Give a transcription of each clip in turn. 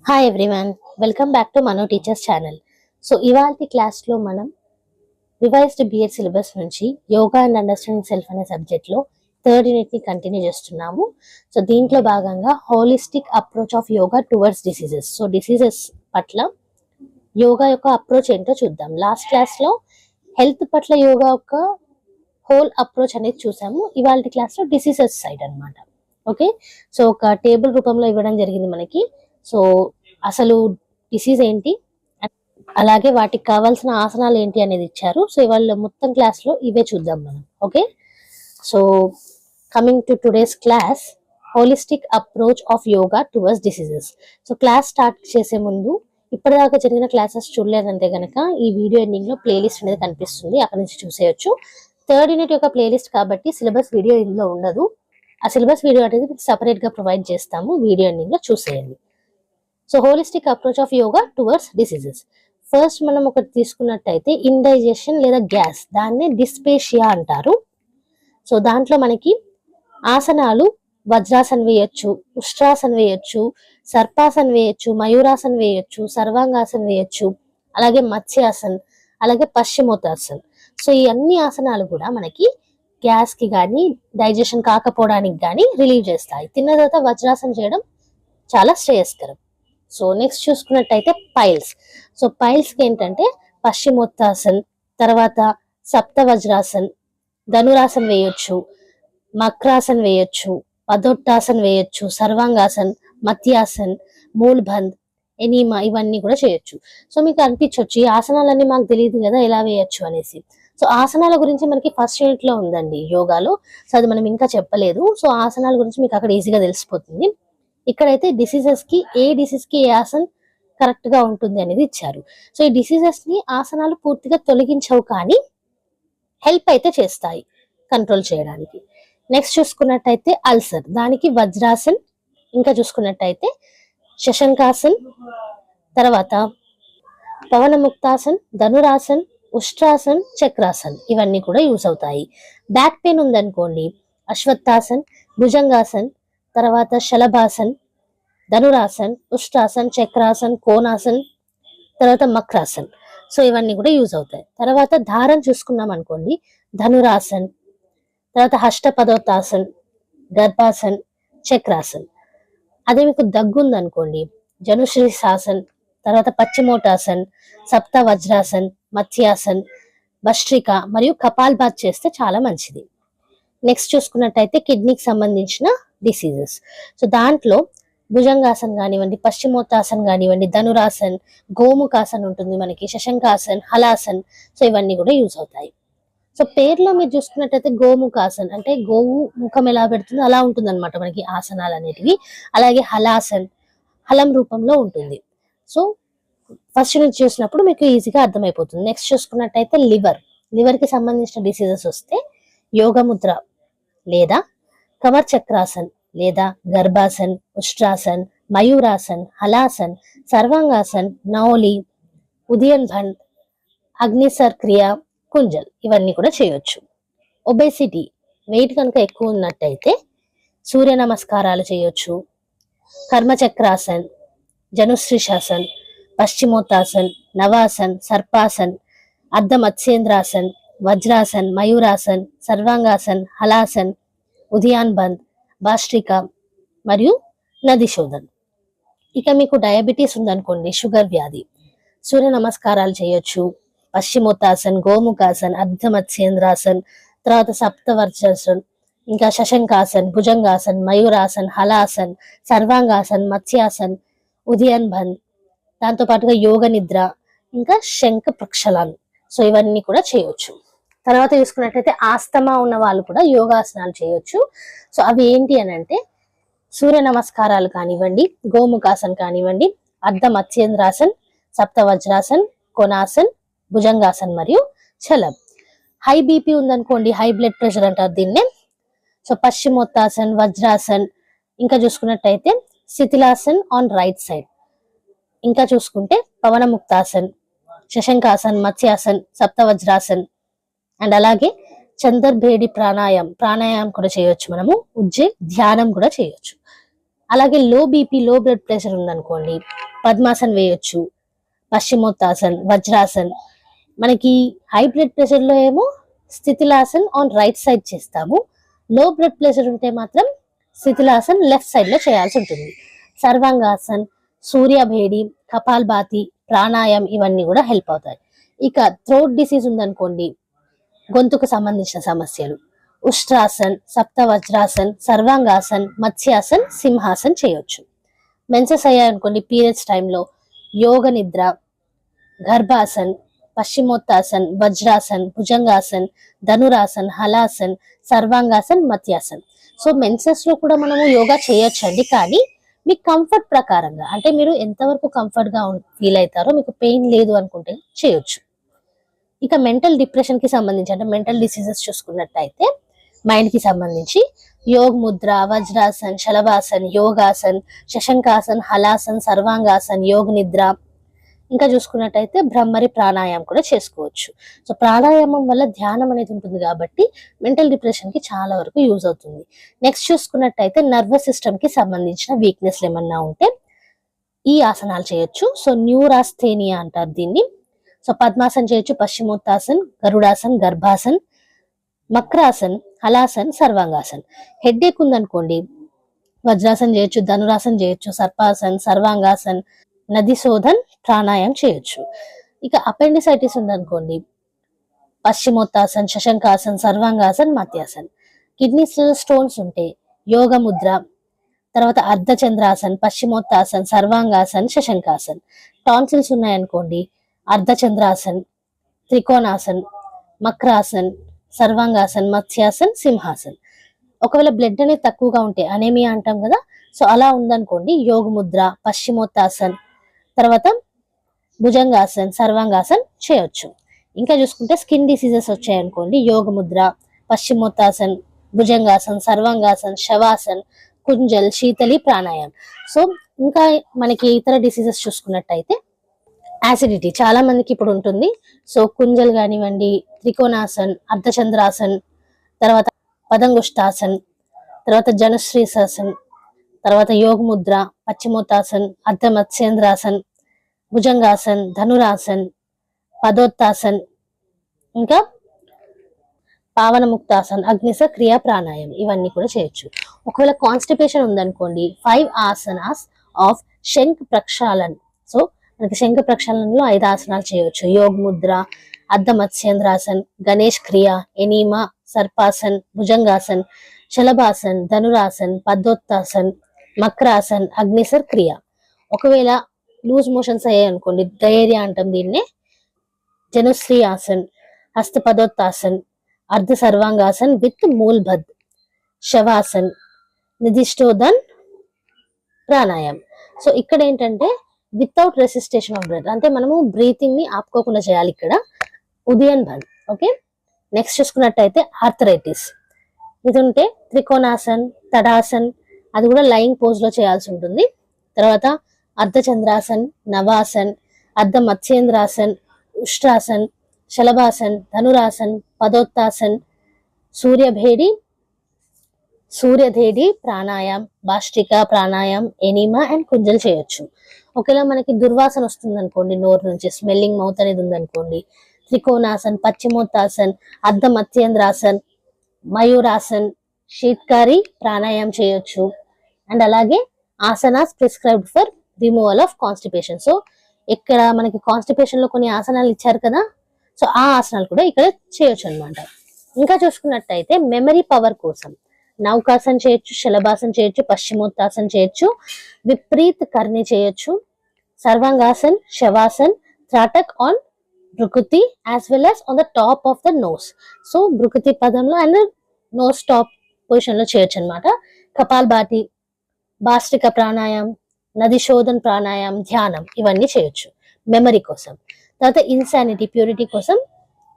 Hi everyone, welcome back to Mano teachers channel. So ఇవాల్టి క్లాస్లో మనం రివైజ్డ్ బిఎడ్ సిలబస్ నుంచి యోగా అండ్ అండర్స్టాండింగ్ సెల్ఫ్ అనే సబ్జెక్ట్లో థర్డ్ యూనిట్ని కంటిన్యూ చేస్తున్నాము. సో దీంట్లో భాగంగా holistic approach of yoga towards diseases. So diseases పట్ల యోగా యొక్క అప్రోచ్ ఏంటో చూద్దాం. లాస్ట్ క్లాస్లో హెల్త్ పట్ల యోగా యొక్క హోల్ అప్రోచ్ అనేది చూసాము. ఇవాల్టి క్లాస్లో డిసీజెస్ సైడ్ అనమాట. ఓకే, సో ఒక టేబుల్ రూపంలో ఇవ్వడం జరిగింది మనకి. సో అసలు డిసీజ్ ఏంటి, అలాగే వాటికి కావాల్సిన ఆసనాలు ఏంటి అనేది ఇచ్చారు. సో ఇవాళ మొత్తం క్లాస్ లో ఇవే చూద్దాం మనం. Okay, so coming to today's class, holistic approach of yoga towards diseases. So class start చేసే ముందు ఇప్పటిదాకా జరిగిన క్లాసెస్ చూడలేదంటే కనుక ఈ వీడియో ఎండింగ్ లో ప్లేలిస్ట్ అనేది కనిపిస్తుంది, అక్కడ నుంచి చూసేయచ్చు. థర్డ్ యూనిట్ యొక్క ప్లేలిస్ట్ కాబట్టి సిలబస్ వీడియో ఇందులో ఉండదు. ఆ సిలబస్ వీడియో అనేది మీకు సపరేట్ గా ప్రొవైడ్ చేస్తాము, వీడియో ఎండింగ్ లో చూసేయండి. So holistic approach of yoga towards diseases. First మనం ఒకటి తీసుకున్నట్టయితే ఇండైజెషన్ లేదా గ్యాస్, దాన్నే డిస్పేషియా అంటారు. సో దాంట్లో మనకి ఆసనాలు వజ్రాసన్ వేయొచ్చు, ఉష్ట్రాసన్ వేయొచ్చు, సర్పాసన్ వేయొచ్చు, మయూరాసన్ వేయొచ్చు, సర్వాంగాసన్ వేయొచ్చు, అలాగే మత్స్యాసన్, అలాగే పశ్చిమోత్తాసన్. సో ఈ అన్ని ఆసనాలు కూడా మనకి గ్యాస్ కి కానీ డైజెషన్ కాకపోవడానికి కానీ రిలీవ్ చేస్తాయి. తిన్న తర్వాత వజ్రాసన్ చేయడం చాలా శ్రేయస్కరం. సో నెక్స్ట్ చూసుకున్నట్టయితే పైల్స్. సో పైల్స్ కి ఏంటంటే పశ్చిమోత్తాసన్, తర్వాత సప్త వజ్రాసన్, ధనురాసన్ వేయొచ్చు, మక్రాసన్ వేయొచ్చు, పదొట్టాసన్ వేయొచ్చు, సర్వాంగాసన్, మత్యాసన్, మూల్బంద్, ఎనీమా, ఇవన్నీ కూడా చేయొచ్చు. సో మీకు అనిపించవచ్చు ఈ ఆసనాలన్నీ మాకు తెలియదు కదా ఎలా వేయొచ్చు అనేసి. సో ఆసనాల గురించి మనకి ఫస్ట్ యూనిట్ లో ఉందండి యోగాలో. సో అది మనం ఇంకా చెప్పలేదు. సో ఆసనాల గురించి మీకు అక్కడ ఈజీగా తెలిసిపోతుంది. ఇక్కడైతే డిసీజెస్ కి ఏ డిసీజ్ కి ఏ ఆసన్ కరెక్ట్ గా ఉంటుంది అనేది ఇచ్చారు. సో ఈ డిసీజెస్ ని ఆసనాలు పూర్తిగా తొలగించవు, కానీ హెల్ప్ అయితే చేస్తాయి కంట్రోల్ చేయడానికి. నెక్స్ట్ చూసుకున్నట్టయితే అల్సర్, దానికి వజ్రాసన్, ఇంకా చూసుకున్నట్టయితే శశంకాసన్, తర్వాత పవనముక్తాసన్, ధనురాసన్, ఉష్ట్రాసన్, చక్రాసన్, ఇవన్నీ కూడా యూజ్ అవుతాయి. బ్యాక్ పెయిన్ ఉందనుకోండి, అశ్వత్థాసన్, భుజంగాసన్, తర్వాత శలభాసన్, ధనురాసన్, ఉష్ట్రాసన్, చక్రాసన్, కోనాసన్, తర్వాత మక్రాసన్. సో ఇవన్నీ కూడా యూజ్ అవుతాయి. తర్వాత ధారణ చూసుకున్నాం అనుకోండి, ధనురాసన్, తర్వాత హష్టపదోత్తాసన్, గర్భాసన్, చక్రాసన్. అదే మీకు దగ్గు ఉందనుకోండి, జనుశ్రీసాసన్, తర్వాత పశ్చిమోటాసన్, సప్త వజ్రాసన్, మత్స్యాసన్, భస్ట్రిక మరియు కపాల్ బాత్ చేస్తే చాలా మంచిది. నెక్స్ట్ చూసుకున్నట్టయితే కిడ్నీకి సంబంధించిన డిసీజెస్. సో దాంట్లో భుజంగాసన్ కానివ్వండి, పశ్చిమోత్తాసన్ కానివ్వండి, ధనురాసన్, గోముఖాసన్ ఉంటుంది మనకి, శశంకాసన్, హలాసన్. సో ఇవన్నీ కూడా యూజ్ అవుతాయి. సో పేర్లో మీరు చూసుకున్నట్టయితే గోముఖాసన్ అంటే గోవు ముఖం ఎలా పెడుతుందో అలా ఉంటుంది అనమాట మనకి ఆసనాలు అనేటివి. అలాగే హలాసన్ హలం రూపంలో ఉంటుంది. సో ఫస్ట్ నుంచి చూసినప్పుడు మీకు ఈజీగా అర్థమైపోతుంది. నెక్స్ట్ చూసుకున్నట్టయితే లివర్ కి సంబంధించిన డిసీజెస్ వస్తే యోగముద్ర లేదా కమర్ చక్రాసన్ లేదా గర్భాసన్, ఉష్ట్రాసన్, మయూరాసన్, హలాసన్, సర్వాంగాసన్, నౌలి, ఉదయన్ భండ్, అగ్నిసర్ క్రియ, కుంజల్, ఇవన్నీ కూడా చేయొచ్చు. ఒబేసిటీ, వెయిట్ కనుక ఎక్కువ ఉన్నట్టయితే సూర్య నమస్కారాలు చేయొచ్చు, కర్మచక్రాసన్, జనుశ్రీషాసన్, పశ్చిమోత్తాసన్, నవాసన్, సర్పాసన్, అర్ధ మత్స్యేంద్రాసన్, వజ్రాసన్, మయూరాసన్, సర్వాంగాసన్, హలాసన్, ఉదయాన్ బంద్, బాస్ట్రిక మరియు నది శోధన్. ఇక మీకు డయాబెటీస్ ఉందనుకోండి, షుగర్ వ్యాధి, సూర్య నమస్కారాలు చేయొచ్చు, పశ్చిమోత్తాసన్, గోముఖాసన్, అర్ధ మత్స్యేంద్రాసన్, తర్వాత సప్తవర్జాసన్, ఇంకా శశంకాసన్, భుజంగాసన్, మయూరాసన్, హలాసన్, సర్వాంగాసన్, మత్స్యాసన్, ఉదయన్ బంద్, దాంతో పాటుగా యోగ నిద్ర, ఇంకా శంఖ ప్రక్షాళన్. సో ఇవన్నీ కూడా చేయొచ్చు. తర్వాత చూసుకున్నట్టయితే ఆస్తమా ఉన్న వాళ్ళు కూడా యోగాసనాలు చేయొచ్చు. సో అవి ఏంటి అని అంటే సూర్య నమస్కారాలు కానివ్వండి, గోముఖాసన్ కానివ్వండి, అర్ధ మత్స్యేంద్రాసన్, సప్త వజ్రాసన్, కొనాసన్, భుజంగాసన్ మరియు చలం. హై బీపీ ఉందనుకోండి, హై బ్లడ్ ప్రెషర్ అంటారు దీన్నే. సో పశ్చిమోత్తాసన్, వజ్రాసన్, ఇంకా చూసుకున్నట్టయితే శిథిలాసన్ ఆన్ రైట్ సైడ్, ఇంకా చూసుకుంటే పవనముక్తాసన్, శశంకాసన్, మత్స్యాసన్, సప్త వజ్రాసన్, అండ్ అలాగే చందర్భేడి ప్రాణాయామం కూడా చేయొచ్చు. మనము ఉజ్జే ధ్యానం కూడా చేయొచ్చు. అలాగే లో బీపీ, లో బ్లడ్ ప్రెషర్ ఉందనుకోండి, పద్మాసన్ వేయొచ్చు, పశ్చిమోత్తాసన్, వజ్రాసన్. మనకి హై బ్లడ్ ప్రెషర్ లో ఏమో స్థితిలాసన్ ఆన్ రైట్ సైడ్ చేస్తాము. లో బ్లడ్ ప్రెషర్ ఉంటే మాత్రం స్థితిలాసన్ లెఫ్ట్ సైడ్ లో చేయాల్సి ఉంటుంది. సర్వాంగాసన్, సూర్యభేడి, కపాల్భాతి, ప్రాణాయామం ఇవన్నీ కూడా హెల్ప్ అవుతాయి. ఇక థ్రోట్ డిసీజ్ ఉందనుకోండి, గొంతుకు సంబంధించిన సమస్యలు, ఉష్ట్రాసన్, సప్త వజ్రాసన్, సర్వాంగాసన్, మత్స్యాసన్, సింహాసన్ చేయొచ్చు. మెన్సెస్ అయ్యాయనుకోండి పీరియడ్స్ టైంలో యోగ నిద్ర, గర్భాసన్, పశ్చిమోత్తాసన్, వజ్రాసన్, భుజంగాసన్, ధనురాసన్, హలాసన్, సర్వాంగాసన్, మత్యాసన్. సో మెన్సెస్ లో కూడా మనము యోగా చేయొచ్చండి, కానీ మీ కంఫర్ట్ ప్రకారంగా, అంటే మీరు ఎంతవరకు కంఫర్ట్ గా ఫీల్ అవుతారో, మీకు పెయిన్ లేదు అనుకుంటే చేయొచ్చు. ఇక మెంటల్ డిప్రెషన్ కి సంబంధించి, అంటే మెంటల్ డిసీజెస్ చూసుకున్నట్టయితే మైండ్ కి సంబంధించి యోగ్ ముద్ర, వజ్రాసన్, శలభాసన్, యోగాసన్, శశంకాసన్, హలాసన్, సర్వాంగాసన్, యోగ్ నిద్ర. ఇంకా చూసుకున్నట్టయితే బ్రహ్మరి ప్రాణాయామం కూడా చేసుకోవచ్చు. సో ప్రాణాయామం వల్ల ధ్యానం అనేది ఉంటుంది కాబట్టి మెంటల్ డిప్రెషన్ కి చాలా వరకు యూజ్ అవుతుంది. నెక్స్ట్ చూసుకున్నట్టయితే నర్వస్ సిస్టమ్ కి సంబంధించిన వీక్నెస్ ఏమన్నా ఉంటే ఈ ఆసనాలు చేయొచ్చు. సో న్యూరాస్థేనియా అంటారు దీన్ని. సో పద్మాసన్ చేయొచ్చు, పశ్చిమోత్తాసన్, గరుడాసన్, గర్భాసన్, మక్రాసన్, హలాసన్, సర్వాంగాసన్. హెడ్ఏక్ ఉందనుకోండి వజ్రాసన్ చేయొచ్చు, ధనురాసన్ చేయొచ్చు, సర్పాసన్, సర్వాంగాసన్, నది శోధన్, ప్రాణాయామం చేయొచ్చు. ఇక అపెండిసైటిస్ ఉందనుకోండి పశ్చిమోత్తాసన్, శశంకాసన్, సర్వాంగాసన్, మత్యాసన్. కిడ్నీస్ లో స్టోన్స్ ఉంటే యోగ ముద్ర, తర్వాత అర్ధచంద్రాసన్, పశ్చిమోత్తాసన్, సర్వాంగాసన్, శశంకాసన్. టాన్సిల్స్ ఉన్నాయనుకోండి అర్ధచంద్రాసన్, త్రికోణాసన్, మక్రాసన్, సర్వాంగాసన్, మత్స్యాసన్, సింహాసన్. ఒకవేళ బ్లడ్ అనేది తక్కువగా ఉంటే అనేమియా అంటాం కదా, సో అలా ఉందనుకోండి యోగ ముద్ర, పశ్చిమోత్తాసన్, తర్వాత భుజంగాసన్, సర్వాంగాసన్ చేయొచ్చు. ఇంకా చూసుకుంటే స్కిన్ డిసీజెస్ వచ్చాయనుకోండి యోగ ముద్ర, పశ్చిమోత్తాసన్, భుజంగాసన్, సర్వాంగాసన్, శవాసన్, కుంజల్, శీతలి, ప్రాణాయామం. సో ఇంకా మనకి ఇతర డిసీజెస్ చూసుకున్నట్టయితే యాసిడిటీ చాలా మందికి ఇప్పుడు ఉంటుంది. సో కుంజల్ కానివ్వండి, త్రికోణాసన్, అర్ధచంద్రాసన్, తర్వాత పదంగుష్టాసన్, తర్వాత జనుశ్రీసాసన్, తర్వాత యోగ ముద్ర, పశ్చిమోత్తాసన్, అర్ధ మత్స్యేంద్రాసన్, భుజంగాసన్, ధనురాసన్, పదోత్తాసన్, ఇంకా పావనముక్తాసన్, అగ్నిస క్రియా ప్రాణాయామం ఇవన్నీ కూడా చేయొచ్చు. ఒకవేళ కాన్స్టిపేషన్ ఉందనుకోండి 5 ఆసనాస్ ఆఫ్ శంఖ్ ప్రక్షాళన్. సో మనకి శంఖ ప్రక్షాళనలో 5 ఆసనాలు చేయొచ్చు. యోగ ముద్ర, అర్ధ మత్స్యేంద్రాసన్, గణేష్ క్రియ, ఎనీమా, సర్పాసన్, భుజంగాసన్, శలభాసన్, ధనురాసన్, పదోత్తాసన్, మక్రాసన్, అగ్నిసర్ క్రియ. ఒకవేళ లూజ్ మోషన్స్ అయ్యాయి అనుకోండి, డయేరియా అంటాం దీన్నే, జనుశ్రీ ఆసన్, హస్తపదోత్తాసన్, అర్ధ సర్వాంగాసన్ విత్ మూల్భద్, శవాసన్, నిధిష్టోదన్, ప్రాణాయామం. సో ఇక్కడ ఏంటంటే వితౌట్ రెసిస్టేషన్ ఆఫ్ బ్రెత్, అంటే మనము బ్రీతింగ్ ని ఆపుకోకుండా చేయాలి ఇక్కడ. ఉదయన్ బంద్. ఓకే, నెక్స్ట్ చూసుకున్నట్టయితే ఆర్థరైటిస్ ఇది ఉంటే త్రికోణాసన్, తడాసన్, అది కూడా లయింగ్ పోజ్ లో చేయాల్సి ఉంటుంది. తర్వాత అర్ధచంద్రాసన్, నవాసన్, అర్ధ మత్స్యేంద్రాసన్, ఉష్ట్రాసన్, శలభాసన్, ధనురాసన్, పదోత్తాసన్, సూర్యధేడి ప్రాణాయామం, బాష్టిక ప్రాణాయామం, ఎనిమా అండ్ కుంజల్ చేయొచ్చు. ఒకవేళ మనకి దుర్వాసన వస్తుంది అనుకోండి, నోరు నుంచి స్మెల్లింగ్ మౌత్ అనేది ఉందనుకోండి, త్రికోణాసన్, పశ్చిమోత్తాసన్, అర్ధ మత్స్యేంద్రాసన్, మయూరాసన్, శీత్కారి ప్రాణాయామం చేయొచ్చు. అండ్ అలాగే asanas prescribed for removal of constipation. So ఇక్కడ మనకి కాన్స్టిపేషన్ లో కొన్ని ఆసనాలు ఇచ్చారు కదా, సో ఆ ఆసనాలు కూడా ఇక్కడ చేయొచ్చు అనమాట. ఇంకా చూసుకున్నట్టయితే మెమరీ పవర్ కోసం నౌకాసన్ చేయొచ్చు, శలభాసన్ చేయొచ్చు, పశ్చిమోత్తాసన్ చేయొచ్చు, విపరీత్ కర్ణి చేయొచ్చు, Sarvangasan, Shavasan, Tratak on Bhrikuti as well as on the top of the nose. So భృకుతి పదంలో అండ్ నోస్ టాప్ పొజిషన్ లో చేయొచ్చు అనమాట. కపాల్భాతి, బాష్టిక ప్రాణాయామం, నది శోధన్ ప్రాణాయామం, ధ్యానం ఇవన్నీ చేయొచ్చు మెమరీ కోసం. తర్వాత ఇన్సానిటీ ప్యూరిటీ కోసం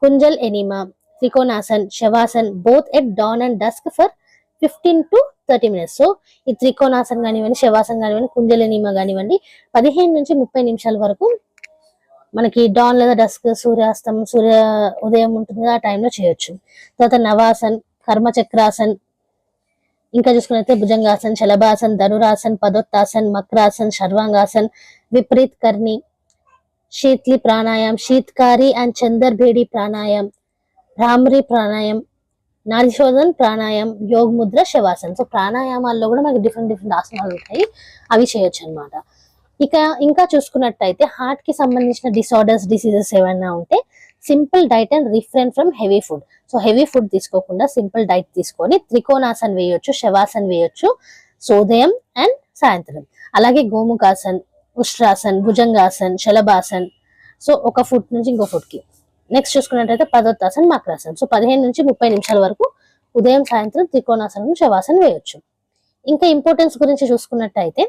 Kunjal, enema, Trikonasan, Shavasan both at dawn and dusk for 15 to 30 minutes. So ఈ త్రికోణాసన్ కానివ్వండి, శవాసన్ కానివ్వండి, కుంజల్, ఎనిమా కానివ్వండి 15 నుంచి 30 నిమిషాల వరకు మనకి డాన్ లేదా డస్క్, సూర్యాస్తం, సూర్య ఉదయం ఉంటుంది ఆ టైంలో చేయొచ్చు. తర్వాత నవాసన్, కర్మచక్రాసన్, ఇంకా చూసుకున్నట్లయితే భుజంగాసన్, శలభాసన్, ధనురాసన్, పదోత్తాసన్, మక్రాసన్, శర్వాంగాసన్, విపరీత్ కర్ణి, శీత్లి ప్రాణాయామ్, శీత్కారి అండ్ చందర్భేడి ప్రాణాయామ్, భ్రామరి ప్రాణాయామ్, నాడిశోధన్ ప్రాణాయామ్, యోగ్ ముద్ర, శవాసన్. సో ప్రాణాయామాల్లో కూడా మనకి డిఫరెంట్ ఆసనాలు ఉంటాయి, అవి చేయొచ్చు అనమాట. ఇంకా చూసుకున్నట్టయితే హార్ట్ కి సంబంధించిన డిసార్డర్స్, డిసీజెస్ ఏమైనా ఉంటే simple diet and refrain from heavy food. So heavy food తీసుకోకుండా సింపుల్ డైట్ తీసుకొని త్రికోణాసన్ వేయొచ్చు, శవాసన్ వేయొచ్చు, సో ఉదయం అండ్ సాయంత్రం. అలాగే గోముఖాసన్, ఉష్ట్రాసన్, భుజంగాసన్, శలభాసన్, సో ఒక ఫుట్ నుంచి ఇంకో ఫుట్ కి. నెక్స్ట్ చూసుకున్నట్టయితే పదోత్తాసన్, మకరాసన్. సో 15 నుంచి 30 నిమిషాల వరకు ఉదయం సాయంత్రం త్రికోణాసనం, శవాసన్ వేయొచ్చు. ఇంకా ఇంపార్టెన్స్ గురించి చూసుకున్నట్టయితే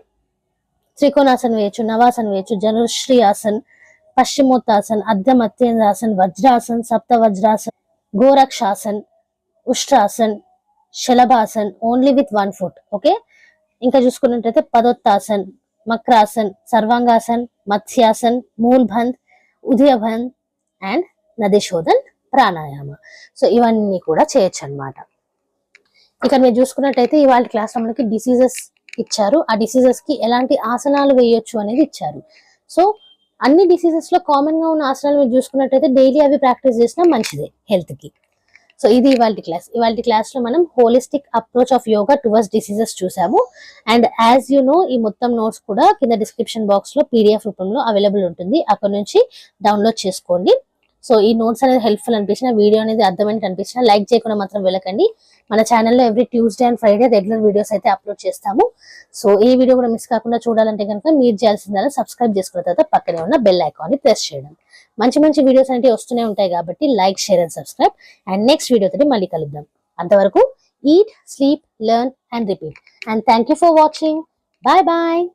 త్రికోణాసన్ వేయొచ్చు, నవాసన్ వేయొచ్చు, జనుశ్రీ ఆసన్, పశ్చిమోత్తాసన్, అర్ధమత్యేంద్రాసన్, వజ్రాసన్, సప్త Vajrasan, గోరక్షాసన్, ఉష్ట్రాసన్, శలభాసన్ only with 1 foot. Okay. ఇంకా చూసుకున్నట్టయితే పదోత్తాసన్, మక్రాసన్, సర్వాంగాసన్, మత్స్యాసన్, మూల్బంద్, ఉదయబంద్ అండ్ నదిశోధన్ ప్రాణాయామ. సో ఇవన్నీ కూడా చేయొచ్చు అనమాట. ఇక్కడ మీరు చూసుకున్నట్టయితే ఇవాళ క్లాస్ లో మనకి డిసీజెస్ ఇచ్చారు, ఆ డిసీజెస్ కి ఎలాంటి ఆసనాలు వేయొచ్చు అనేది ఇచ్చారు. సో అన్ని డిసీజెస్ లో కామన్ గా ఉన్న ఆసనాలు మీరు చూసుకున్నట్టయితే డైలీ అవి ప్రాక్టీస్ చేసినా మంచిదే హెల్త్ కి. సో ఇది ఇవాళ క్లాస్ లో మనం holistic approach of yoga towards diseases చూసాము. అండ్ యాజ్ యు నో ఈ మొత్తం నోట్స్ కూడా కింద డిస్క్రిప్షన్ బాక్స్ లో PDF రూపంలో అవైలబుల్ ఉంటుంది, అక్కడ నుంచి డౌన్లోడ్ చేసుకోండి. సో ఈ నోట్స్ అనేది హెల్ప్ఫుల్ అనిపించిన, వీడియో అనేది అర్థమైనట్టు అనిపించిన లైక్ చేయకుండా మాత్రం వెళ్ళకండి. మన ఛానల్లో every Tuesday and Friday regular videos అయితే అప్లోడ్ చేస్తాము. సో ఈ వీడియో కూడా మిస్ కాకుండా చూడాలంటే కనుక మీరు చేయాల్సిందల్లా సబ్స్క్రైబ్ చేసుకున్న తర్వాత పక్కనే ఉన్న బెల్ ఐకాన్ని ప్రెస్ చేయడం. మంచి వీడియోస్ అనేవి వస్తూనే ఉంటాయి కాబట్టి like, share and subscribe. And next video తోటి మళ్ళీ కలుద్దాం. అంతవరకు eat, sleep, learn and repeat. And thank you for watching. Bye bye.